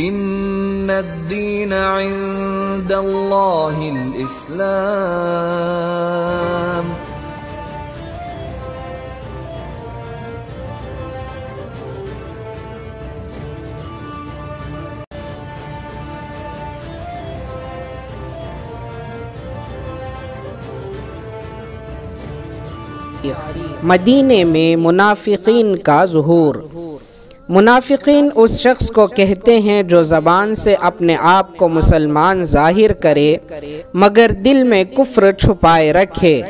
ان الدین عند اللہ الاسلام۔ مدینے میں منافقین کا ظہور۔ منافقین اس شخص کو کہتے ہیں جو زبان سے اپنے آپ کو مسلمان ظاہر کرے مگر دل میں کفر چھپائے رکھے۔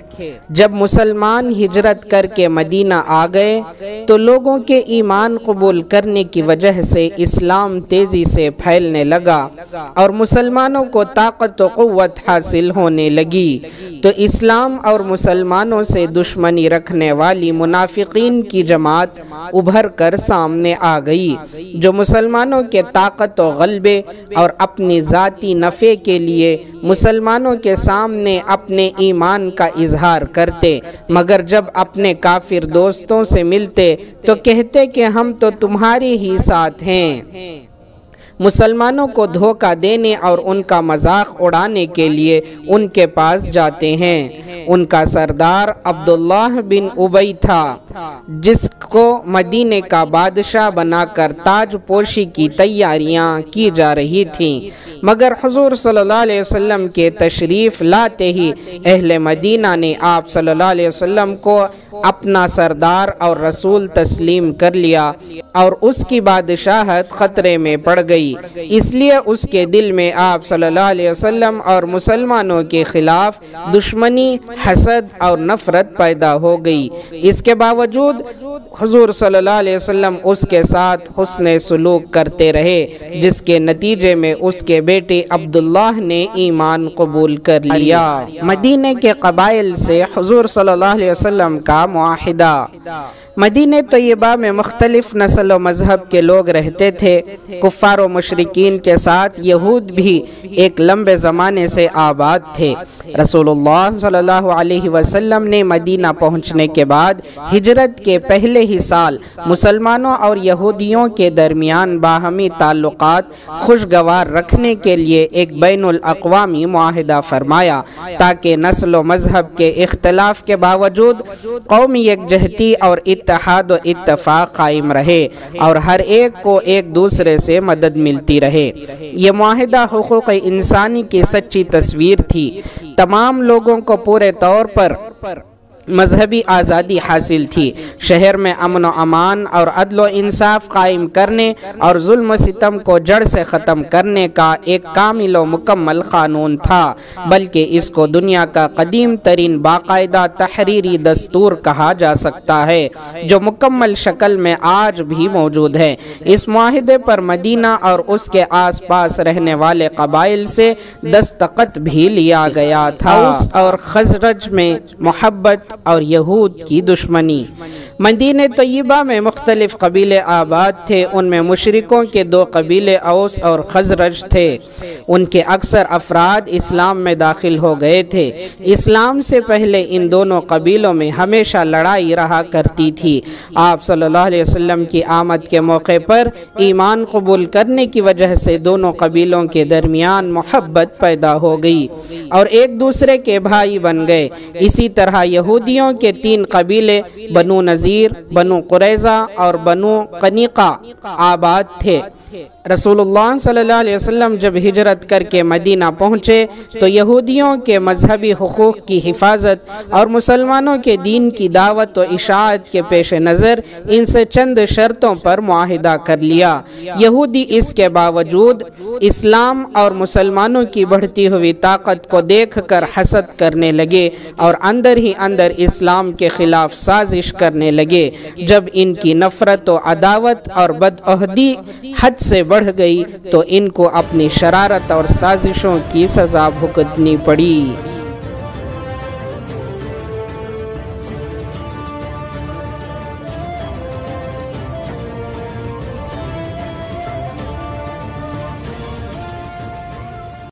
جب مسلمان ہجرت کر کے مدینہ آ گئے تو لوگوں کے ایمان قبول کرنے کی وجہ سے اسلام تیزی سے پھیلنے لگا اور مسلمانوں کو طاقت و قوت حاصل ہونے لگی، تو اسلام اور مسلمانوں سے دشمنی رکھنے والی منافقین کی جماعت ابھر کر سامنے آ گئی، جو مسلمانوں کے طاقت و غلبے اور اپنی ذاتی نفع کے لیے مسلمانوں کے سامنے اپنے ایمان کا اظہار کرتے، مگر جب اپنے کافر دوستوں سے ملتے تو کہتے کہ ہم تو تمہارے ہی ساتھ ہیں۔ مسلمانوں کو دھوکہ دینے اور ان کا مذاق اڑانے کے لیے ان کے پاس جاتے ہیں۔ ان کا سردار عبداللہ بن ابی تھا، جس کو مدینے کا بادشاہ بنا کر تاج پوشی کی تیاریاں کی جا رہی تھیں، مگر حضور صلی اللہ علیہ وسلم کے تشریف لاتے ہی اہل مدینہ نے آپ صلی اللہ علیہ وسلم کو اپنا سردار اور رسول تسلیم کر لیا اور اس کی بادشاہت خطرے میں پڑ گئی، اس لیے اس کے دل میں آپ صلی اللہ علیہ وسلم اور مسلمانوں کے خلاف دشمنی، حسد اور نفرت پیدا ہو گئی۔ اس کے باوجود حضور صلی اللہ علیہ وسلم اس کے ساتھ حسن سلوک کرتے رہے، جس کے نتیجے میں اس کے بیٹے عبداللہ نے ایمان قبول کر لیا۔ مدینے کے قبائل سے حضور صلی اللہ علیہ وسلم کا معاہدہ۔ مدینہ طیبہ میں مختلف نسل و مذہب کے لوگ رہتے تھے۔ کفار و مشرکین کے ساتھ یہود بھی ایک لمبے زمانے سے آباد تھے۔ رسول اللہ صلی اللہ علیہ وسلم نے مدینہ پہنچنے کے بعد ہجرت کے پہلے ہی سال مسلمانوں اور یہودیوں کے درمیان باہمی تعلقات خوشگوار رکھنے کے لیے ایک بین الاقوامی معاہدہ فرمایا، تاکہ نسل و مذہب کے اختلاف کے باوجود قومی یکجہتی اور اتحاد و اتفاق قائم رہے اور ہر ایک کو ایک دوسرے سے مدد ملتی رہے۔ یہ معاہدہ حقوق انسانی کی سچی تصویر تھی۔ تمام لوگوں کو پورے طور پر مذہبی آزادی حاصل تھی۔ شہر میں امن و امان اور عدل و انصاف قائم کرنے اور ظلم و ستم کو جڑ سے ختم کرنے کا ایک کامل و مکمل قانون تھا، بلکہ اس کو دنیا کا قدیم ترین باقاعدہ تحریری دستور کہا جا سکتا ہے، جو مکمل شکل میں آج بھی موجود ہے۔ اس معاہدے پر مدینہ اور اس کے آس پاس رہنے والے قبائل سے دستخط بھی لیا گیا تھا۔ اوس اور خزرج میں محبت اور یہود کی دشمنی۔ مدینہ طیبہ میں مختلف قبیلے آباد تھے، ان میں مشرکوں کے دو قبیلے اوس اور خزرج تھے۔ ان کے اکثر افراد اسلام میں داخل ہو گئے تھے۔ اسلام سے پہلے ان دونوں قبیلوں میں ہمیشہ لڑائی رہا کرتی تھی۔ آپ صلی اللہ علیہ وسلم کی آمد کے موقع پر ایمان قبول کرنے کی وجہ سے دونوں قبیلوں کے درمیان محبت پیدا ہو گئی اور ایک دوسرے کے بھائی بن گئے۔ اسی طرح یہودیوں کے تین قبیلے بنو نذیر، بنو قریظہ اور بنو قنیقہ آباد تھے۔ رسول اللہ صلی اللہ علیہ وسلم جب ہجرت کر کے مدینہ پہنچے تو یہودیوں کے مذہبی حقوق کی حفاظت اور مسلمانوں کے دین کی دعوت و اشاعت کے پیش نظر ان سے چند شرطوں پر معاہدہ کر لیا۔ یہودی اس کے باوجود اسلام اور مسلمانوں کی بڑھتی ہوئی طاقت کو دیکھ کر حسد کرنے لگے اور اندر ہی اندر اسلام کے خلاف سازش کرنے لگے۔ جب ان کی نفرت و عداوت اور بدعہدی حد سے بڑھ گئی تو ان کو اپنی شرارت اور سازشوں کی سزا بھگتنی پڑی۔